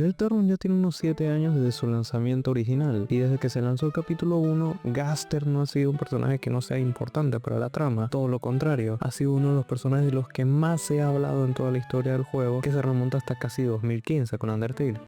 Deltarune ya tiene unos 7 años desde su lanzamiento original, y desde que se lanzó el capítulo 1, Gaster no ha sido un personaje que no sea importante para la trama, todo lo contrario, ha sido uno de los personajes de los que más se ha hablado en toda la historia del juego, que se remonta hasta casi 2015 con Undertale.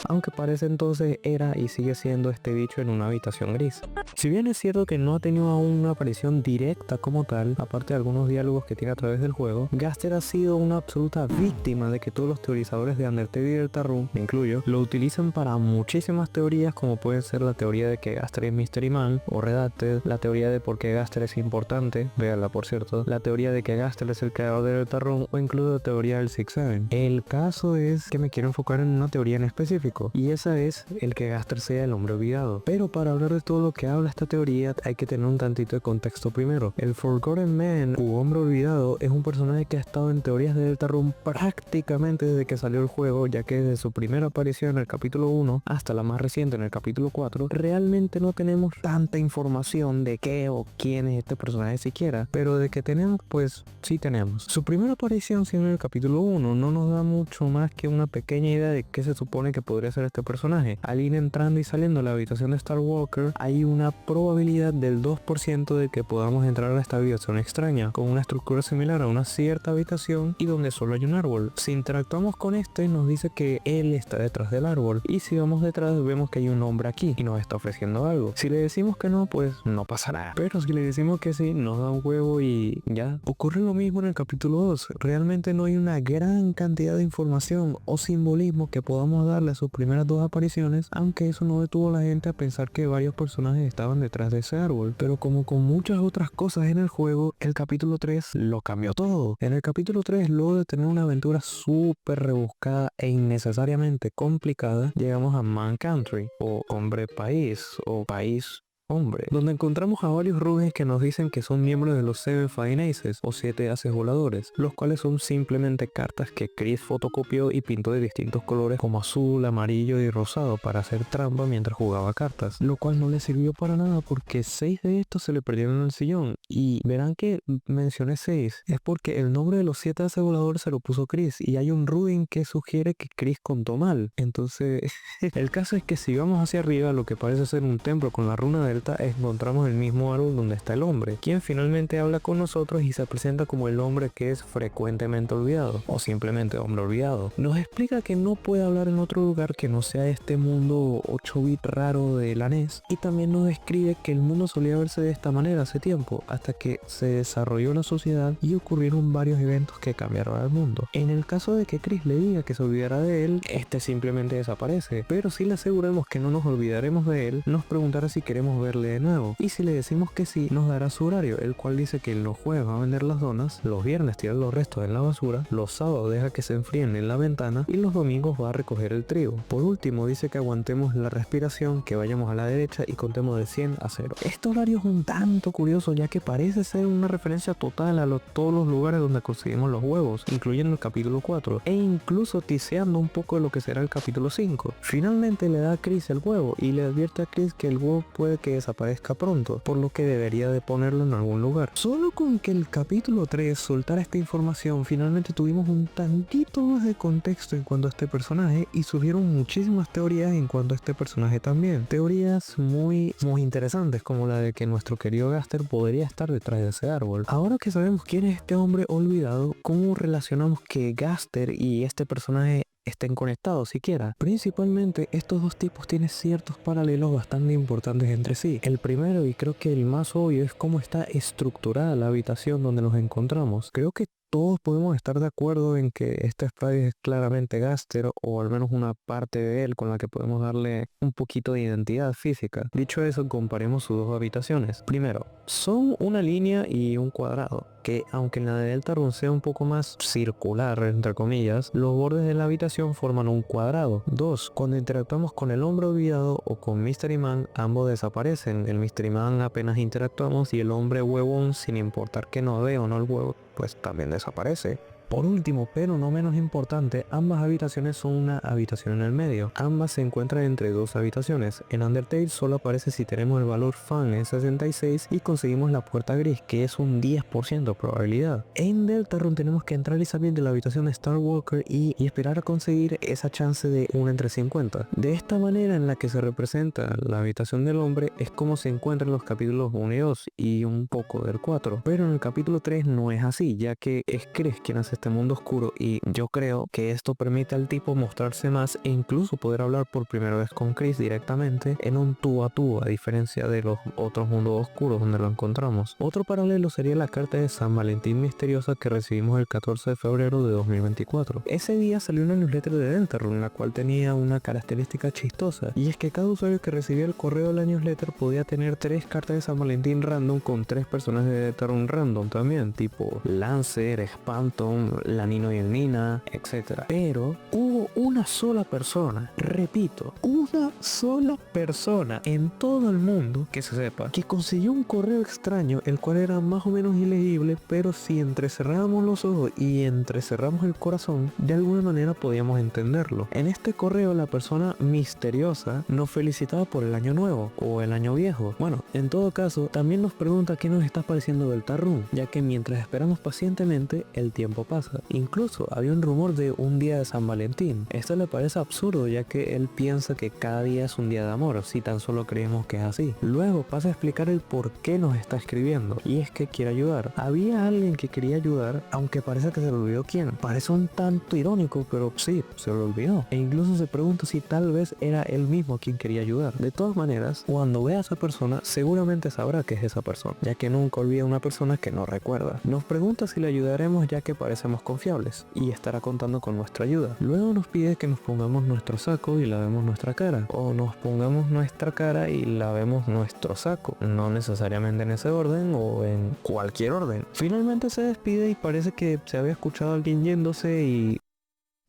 Aunque para ese entonces era y sigue siendo este bicho en una habitación gris. Si bien es cierto que no ha tenido aún una aparición directa como tal, aparte de algunos diálogos que tiene a través del juego, Gaster ha sido una absoluta víctima de que todos los teorizadores de Undertale y Deltarune, me incluyo, lo utilizan para muchísimas teorías, como puede ser la teoría de que Gaster es Mystery Man o Redacted, la teoría de por qué Gaster es importante, véanla por cierto, la teoría de que Gaster es el creador de Deltarune o incluso la teoría del Six Seven. El caso es que me quiero enfocar en una teoría en específico, y esa es el que Gaster sea el hombre olvidado. Pero para hablar de todo lo que habla esta teoría hay que tener un tantito de contexto primero. El Forgotten Man u hombre olvidado es un personaje que ha estado en teorías de Deltarune prácticamente desde que salió el juego, ya que desde su primera aparición en el capítulo 1 hasta la más reciente en el capítulo 4 realmente no tenemos tanta información de qué o quién es este personaje siquiera, pero de que tenemos, pues sí tenemos. Su primera aparición siendo en el capítulo 1 no nos da mucho más que una pequeña idea de qué se supone que podría ser este personaje. Al ir entrando y saliendo de la habitación de Star Walker hay una probabilidad del 2% de que podamos entrar a esta habitación extraña, con una estructura similar a una cierta habitación y donde solo hay un árbol. Si interactuamos con este nos dice que él está detrás del árbol, y si vamos detrás vemos que hay un hombre aquí y nos está ofreciendo algo. Si le decimos que no, pues no pasa nada, pero si le decimos que sí, nos da un huevo y ya. Ocurre lo mismo en el capítulo 2, realmente no hay una gran cantidad de información o simbolismo que podamos darle a sus primeras dos apariciones, aunque eso no detuvo a la gente a pensar que varios personajes estaban detrás de ese árbol. Pero como con muchas otras cosas en el juego, el capítulo 3 lo cambió todo. En el capítulo 3, luego de tener una aventura súper rebuscada e innecesariamente complicada, llegamos a Man Country, o Hombre País, o País Hombre, donde encontramos a varios runes que nos dicen que son miembros de los Seven Flying Aces o 7 haces voladores, los cuales son simplemente cartas que Chris fotocopió y pintó de distintos colores como azul, amarillo y rosado para hacer trampa mientras jugaba cartas, lo cual no le sirvió para nada porque 6 de estos se le perdieron en el sillón. Y verán que mencioné 6, es porque el nombre de los 7 haces voladores se lo puso Chris y hay un rune que sugiere que Chris contó mal. Entonces el caso es que si vamos hacia arriba, lo que parece ser un templo con la runa de encontramos el mismo árbol donde está el hombre, quien finalmente habla con nosotros y se presenta como el hombre que es frecuentemente olvidado, o simplemente hombre olvidado. Nos explica que no puede hablar en otro lugar que no sea este mundo 8-bit raro de la NES, y también nos describe que el mundo solía verse de esta manera hace tiempo, hasta que se desarrolló la sociedad y ocurrieron varios eventos que cambiaron al mundo. En el caso de que Chris le diga que se olvidara de él, este simplemente desaparece, pero si le aseguramos que no nos olvidaremos de él, nos preguntará si queremos verle de nuevo, y si le decimos que sí, nos dará su horario, el cual dice que los jueves va a vender las donas, los viernes tira los restos en la basura, los sábados deja que se enfríen en la ventana y los domingos va a recoger el trigo. Por último dice que aguantemos la respiración, que vayamos a la derecha y contemos de 100 a 0. Este horario es un tanto curioso, ya que parece ser una referencia total a todos los lugares donde conseguimos los huevos, incluyendo el capítulo 4, e incluso tiseando un poco de lo que será el capítulo 5. Finalmente le da a Chris el huevo y le advierte a Chris que el huevo puede que desaparezca pronto, por lo que debería de ponerlo en algún lugar. Solo con que el capítulo 3 soltara esta información, finalmente tuvimos un tantito más de contexto en cuanto a este personaje y surgieron muchísimas teorías en cuanto a este personaje también. Teorías muy interesantes, como la de que nuestro querido Gaster podría estar detrás de ese árbol. Ahora que sabemos quién es este hombre olvidado, ¿cómo relacionamos que Gaster y este personaje estén conectados siquiera? Principalmente estos dos tipos tienen ciertos paralelos bastante importantes entre sí. El primero, y creo que el más obvio, es cómo está estructurada la habitación donde nos encontramos. Creo que todos podemos estar de acuerdo en que este sprite es claramente Gaster, o al menos una parte de él con la que podemos darle un poquito de identidad física. Dicho eso, comparemos sus dos habitaciones. Primero, son una línea y un cuadrado, que aunque en la de Deltarune sea un poco más circular, entre comillas, los bordes de la habitación forman un cuadrado. 2. Cuando interactuamos con el hombre olvidado o con Mystery Man, ambos desaparecen. El Mystery Man apenas interactuamos, y el hombre huevón, sin importar que no vea o no el huevo, pues también desaparece. Por último, pero no menos importante, ambas habitaciones son una habitación en el medio. Ambas se encuentran entre dos habitaciones. En Undertale solo aparece si tenemos el valor fan en 66 y conseguimos la puerta gris, que es un 10% probabilidad. En Deltarune tenemos que entrar y salir de la habitación de Star Walker y esperar a conseguir esa chance de 1 entre 50. De esta manera en la que se representa la habitación del hombre es como se encuentra en los capítulos 1 y 2 y un poco del 4. Pero en el capítulo 3 no es así, ya que es Chris quien hace este mundo oscuro, y yo creo que esto permite al tipo mostrarse más e incluso poder hablar por primera vez con Chris directamente en un tú a tú, a diferencia de los otros mundos oscuros donde lo encontramos. Otro paralelo sería la carta de San Valentín misteriosa que recibimos el 14 de febrero de 2024. Ese día salió una newsletter de Deltarune, la cual tenía una característica chistosa, y es que cada usuario que recibía el correo de la newsletter podía tener 3 cartas de San Valentín random con 3 personajes de Deltarune random también, tipo Lancer, Spanton, la Nino y el Nina, etc. Pero hubo una sola persona, repito, una sola persona en todo el mundo que se sepa que consiguió un correo extraño, el cual era más o menos ilegible, pero si entrecerrábamos los ojos y entrecerramos el corazón, de alguna manera podíamos entenderlo. En este correo la persona misteriosa nos felicitaba por el año nuevo o el año viejo. Bueno, en todo caso, también nos pregunta qué nos está pareciendo Deltarune, ya que mientras esperamos pacientemente, el tiempo pasa. Incluso había un rumor de un día de San Valentín. Esto le parece absurdo, ya que él piensa que cada día es un día de amor, si tan solo creemos que es así. Luego pasa a explicar el por qué nos está escribiendo, y es que quiere ayudar. Había alguien que quería ayudar, aunque parece que se le olvidó quién. Parece un tanto irónico, pero sí, se lo olvidó. E incluso se pregunta si tal vez era él mismo quien quería ayudar. De todas maneras, cuando vea a esa persona, seguramente sabrá que es esa persona, ya que nunca olvida a una persona que no recuerda. Nos pregunta si le ayudaremos ya que parecemos confiables, y estará contando con nuestra ayuda. Luego nos pide que nos pongamos nuestro saco y lavemos nuestra cara, o nos pongamos nuestra cara y lavemos nuestro saco, no necesariamente en ese orden o en cualquier orden. Finalmente se despide y parece que se había escuchado a alguien yéndose y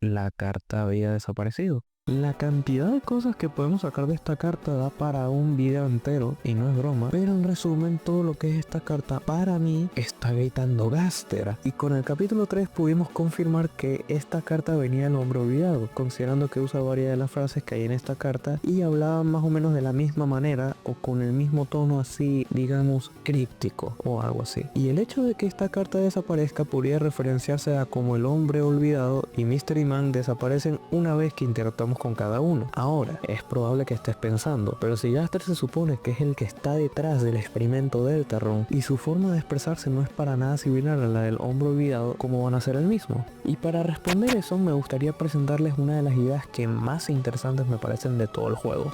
la carta había desaparecido. La cantidad de cosas que podemos sacar de esta carta da para un video entero, y no es broma, pero en resumen todo lo que es esta carta para mí está gritando Gaster. Y con el capítulo 3 pudimos confirmar que esta carta venía del hombre olvidado, considerando que usa varias de las frases que hay en esta carta y hablaban más o menos de la misma manera o con el mismo tono así, digamos, críptico o algo así. Y el hecho de que esta carta desaparezca podría referenciarse a como el hombre olvidado y Mystery Man desaparecen una vez que interactuamos con cada uno. Ahora, es probable que estés pensando, pero si Gaster se supone que es el que está detrás del experimento Deltarune y su forma de expresarse no es para nada similar a la del hombre olvidado, ¿cómo van a ser el mismo? Y para responder eso me gustaría presentarles una de las ideas que más interesantes me parecen de todo el juego.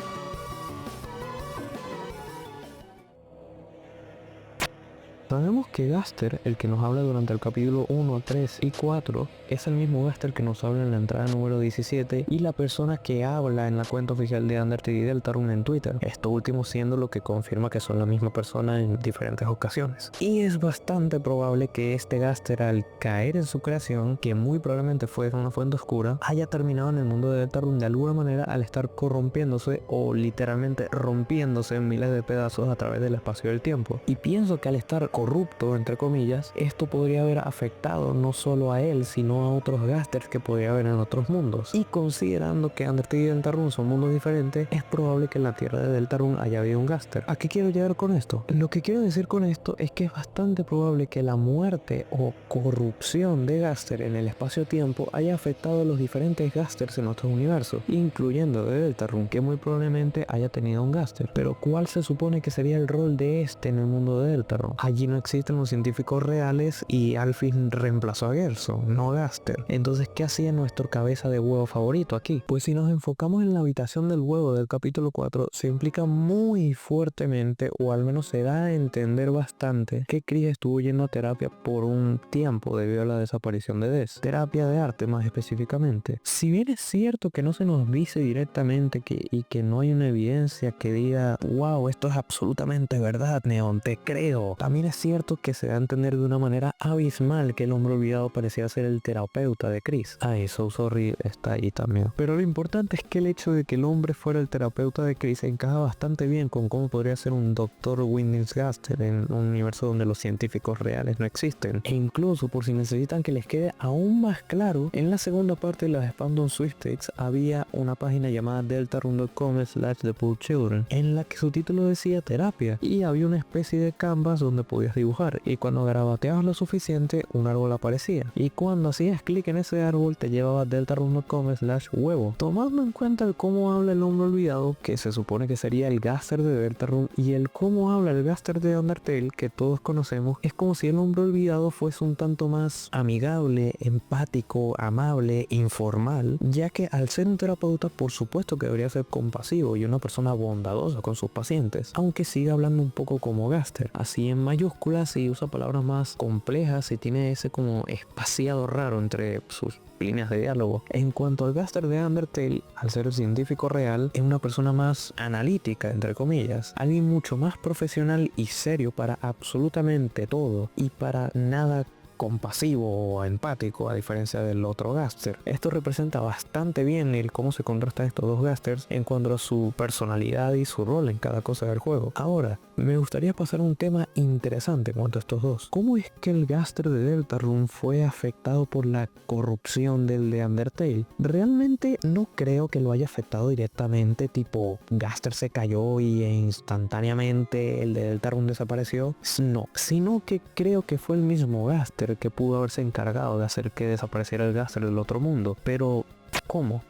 Sabemos que Gaster, el que nos habla durante el capítulo 1, 3 y 4, es el mismo Gaster que nos habla en la entrada número 17 y la persona que habla en la cuenta oficial de Undertale y Deltarune en Twitter. Esto último siendo lo que confirma que son la misma persona en diferentes ocasiones. Y es bastante probable que este Gaster, al caer en su creación, que muy probablemente fue en una fuente oscura, haya terminado en el mundo de Deltarune de alguna manera al estar corrompiéndose o literalmente rompiéndose en miles de pedazos a través del espacio y el tiempo. Y pienso que al estar corrupto, entre comillas, esto podría haber afectado no solo a él, sino a otros Gasters que podría haber en otros mundos. Y considerando que Undertale y Deltarune son mundos diferentes, es probable que en la tierra de Deltarune haya habido un Gaster. ¿A qué quiero llegar con esto? Lo que quiero decir con esto es que es bastante probable que la muerte o corrupción de Gaster en el espacio-tiempo haya afectado a los diferentes Gasters en otros universos, incluyendo de Deltarune, que muy probablemente haya tenido un Gaster. Pero ¿cuál se supone que sería el rol de este en el mundo de Deltarune? Allí no existen los científicos reales y Alphys reemplazó a Gerson, no Gaster. Entonces, ¿qué hacía nuestro cabeza de huevo favorito aquí? Pues si nos enfocamos en la habitación del huevo del capítulo 4, se implica muy fuertemente, o al menos se da a entender bastante, que Chris estuvo yendo a terapia por un tiempo debido a la desaparición de Des. Terapia de arte más específicamente. Si bien es cierto que no se nos dice directamente y que no hay una evidencia que diga, wow, esto es absolutamente verdad, Neon, te creo. También es cierto que se da a entender de una manera abismal que el hombre olvidado parecía ser el terapeuta de Chris. So sorry está ahí también. Pero lo importante es que el hecho de que el hombre fuera el terapeuta de Chris encaja bastante bien con cómo podría ser un Dr. Windingsgaster en un universo donde los científicos reales no existen. E incluso, por si necesitan que les quede aún más claro, en la segunda parte de las Spandon Sweepstakes había una página llamada deltarune.com/thepoolchildren en la que su título decía terapia y había una especie de canvas donde podías dibujar, y cuando garabateabas lo suficiente un árbol aparecía, y cuando hacías clic en ese árbol te llevaba a deltarune.com/huevo. Tomando en cuenta el cómo habla el hombre olvidado, que se supone que sería el Gaster de Deltarune, y el cómo habla el Gaster de Undertale, que todos conocemos, es como si el hombre olvidado fuese un tanto más amigable, empático, amable, informal, ya que al ser un terapeuta por supuesto que debería ser compasivo y una persona bondadosa con sus pacientes, aunque siga hablando un poco como Gaster, así en mayúsculas y usa palabras más complejas y tiene ese como espaciado raro entre sus líneas de diálogo. En cuanto al Gaster de Undertale, al ser el científico real, es una persona más analítica, entre comillas, alguien mucho más profesional y serio para absolutamente todo y para nada compasivo o empático, a diferencia del otro Gaster. Esto representa bastante bien el cómo se contrastan estos dos Gasters en cuanto a su personalidad y su rol en cada cosa del juego. Ahora, me gustaría pasar a un tema interesante en cuanto a estos dos. ¿Cómo es que el Gaster de Deltarune fue afectado por la corrupción del de Undertale? Realmente no creo que lo haya afectado directamente, tipo Gaster se cayó y instantáneamente el de Deltarune desapareció. No, sino que creo que fue el mismo Gaster que pudo haberse encargado de hacer que desapareciera el Gaster del otro mundo. Pero, ¿cómo?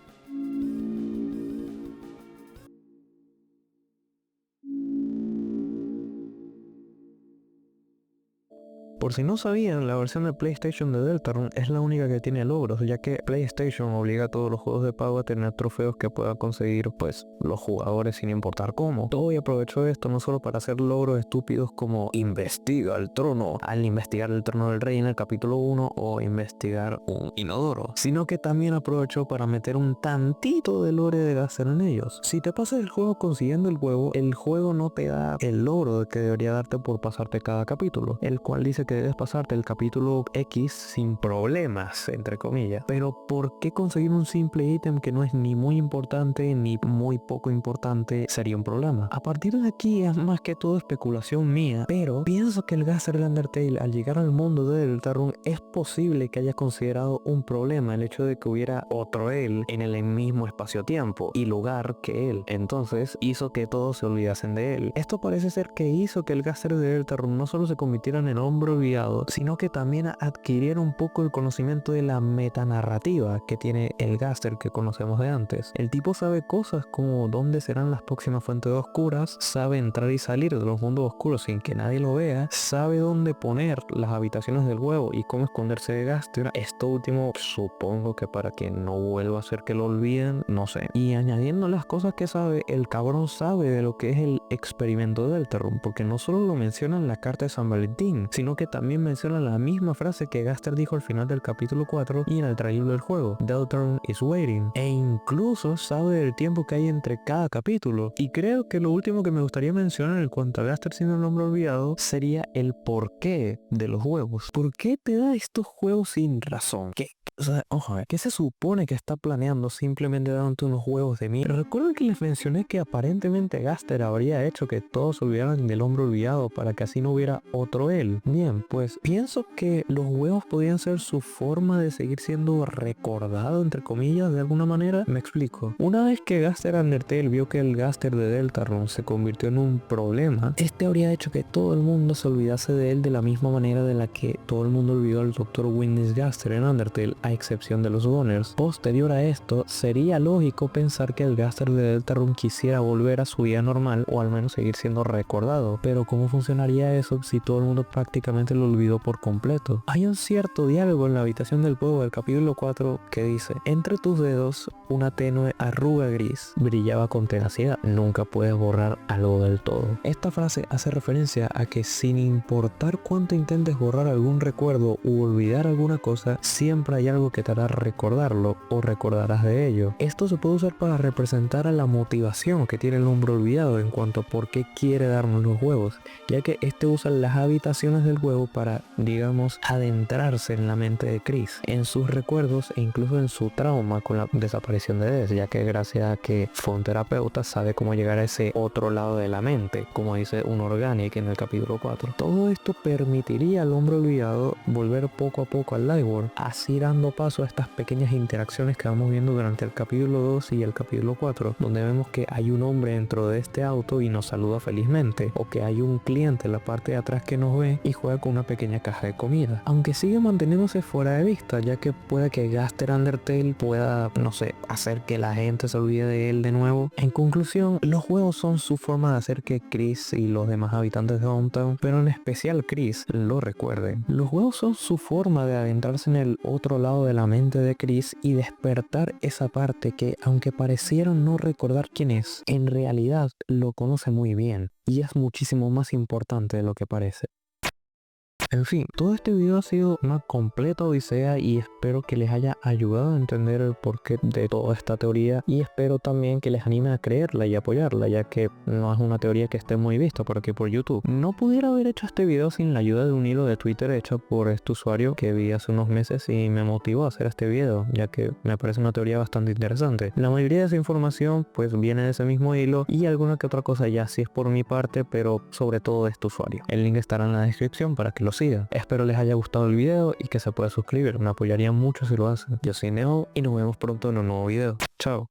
Por si no sabían, la versión de PlayStation de Deltarune es la única que tiene logros, ya que PlayStation obliga a todos los juegos de pago a tener trofeos que puedan conseguir pues los jugadores sin importar cómo. Toei aprovechó esto no solo para hacer logros estúpidos como investiga el trono, al investigar el trono del rey en el capítulo 1 o investigar un inodoro, sino que también aprovechó para meter un tantito de lore de Gaster en ellos. Si te pasas el juego consiguiendo el juego no te da el logro que debería darte por pasarte cada capítulo, el cual dice que debes pasarte el capítulo X sin problemas, entre comillas. Pero ¿por qué conseguir un simple ítem que no es ni muy importante ni muy poco importante sería un problema? A partir de aquí es más que todo especulación mía, pero pienso que el Gaster de Undertale al llegar al mundo de Deltarune es posible que haya considerado un problema el hecho de que hubiera otro él en el mismo espacio-tiempo y lugar que él. Entonces hizo que todos se olvidasen de él. Esto parece ser que hizo que el Gaster de Deltarune no solo se convirtiera en el hombre olvidado, sino que también adquiriera un poco el conocimiento de la metanarrativa que tiene el Gaster que conocemos de antes. El tipo sabe cosas como dónde serán las próximas fuentes oscuras, sabe entrar y salir de los mundos oscuros sin que nadie lo vea, sabe dónde poner las habitaciones del huevo y cómo esconderse de Gaster. Esto último supongo que para que no vuelva a ser que lo olviden, no sé. Y añadiendo las cosas que sabe, el cabrón sabe de lo que es el experimento de Deltarune, porque no solo lo menciona en la carta de San Valentín, sino que también menciona la misma frase que Gaster dijo al final del capítulo 4 y en el trailer del juego, Deltarune is waiting, e incluso sabe del tiempo que hay entre cada capítulo. Y creo que lo último que me gustaría mencionar en cuanto a Gaster siendo el nombre olvidado sería el porqué de los huevos. ¿Por qué te da estos juegos sin razón? ¿Qué? O sea, ojo, ¿qué se supone que está planeando simplemente dándote unos huevos de mí? Recuerden que les mencioné que aparentemente Gaster habría hecho que todos se olvidaran del hombre olvidado para que así no hubiera otro él. Bien, pues pienso que los huevos podrían ser su forma de seguir siendo recordado, entre comillas, de alguna manera. Me explico. Una vez que Gaster Undertale vio que el Gaster de Deltarune se convirtió en un problema, este habría hecho que todo el mundo se olvidase de él de la misma manera de la que todo el mundo olvidó al Dr. Windingsgaster en Undertale, a excepción de los Gunners. Posterior a esto, sería lógico pensar que el Gaster de Deltarune quisiera volver a su vida normal o al menos seguir siendo recordado, pero ¿cómo funcionaría eso si todo el mundo prácticamente lo olvidó por completo? Hay un cierto diálogo en la habitación del juego del capítulo 4 que dice: entre tus dedos una tenue arruga gris brillaba con tenacidad, nunca puedes borrar algo del todo. Esta frase hace referencia a que sin importar cuánto intentes borrar algún recuerdo u olvidar alguna cosa, siempre hay algo que te hará recordarlo o recordarás de ello. Esto se puede usar para representar a la motivación que tiene el hombre olvidado en cuanto a por qué quiere darnos los huevos, ya que este usa las habitaciones del huevo para, digamos, adentrarse en la mente de Chris, en sus recuerdos e incluso en su trauma con la desaparición de Des, ya que gracias a que fue un terapeuta sabe cómo llegar a ese otro lado de la mente, como dice un Organic en el capítulo 4. Todo esto permitiría al hombre olvidado volver poco a poco al Lightworld, así dando paso a estas pequeñas interacciones que vamos viendo durante el capítulo 2 y el capítulo 4, donde vemos que hay un hombre dentro de este auto y nos saluda felizmente, o que hay un cliente en la parte de atrás que nos ve y juega con una pequeña caja de comida, aunque sigue manteniéndose fuera de vista, ya que puede que Gaster Undertale pueda, no sé, hacer que la gente se olvide de él de nuevo. En conclusión, los juegos son su forma de hacer que Chris y los demás habitantes de Downtown, pero en especial Chris, lo recuerden. Los juegos son su forma de adentrarse en el otro lado de la mente de Chris y despertar esa parte que, aunque parecieron no recordar quién es, en realidad lo conoce muy bien y es muchísimo más importante de lo que parece. En fin, todo este video ha sido una completa odisea y espero que les haya ayudado a entender el porqué de toda esta teoría, y espero también que les anime a creerla y apoyarla, ya que no es una teoría que esté muy vista por aquí por YouTube. No pudiera haber hecho este video sin la ayuda de un hilo de Twitter hecho por este usuario que vi hace unos meses y me motivó a hacer este video, ya que me parece una teoría bastante interesante. La mayoría de esa información pues viene de ese mismo hilo y alguna que otra cosa ya sí es por mi parte, pero sobre todo de este usuario. El link estará en la descripción para que lo sigan. Espero les haya gustado el video y que se pueda suscribir, me apoyaría mucho si lo hacen. Yo soy Neo y nos vemos pronto en un nuevo video. Chao.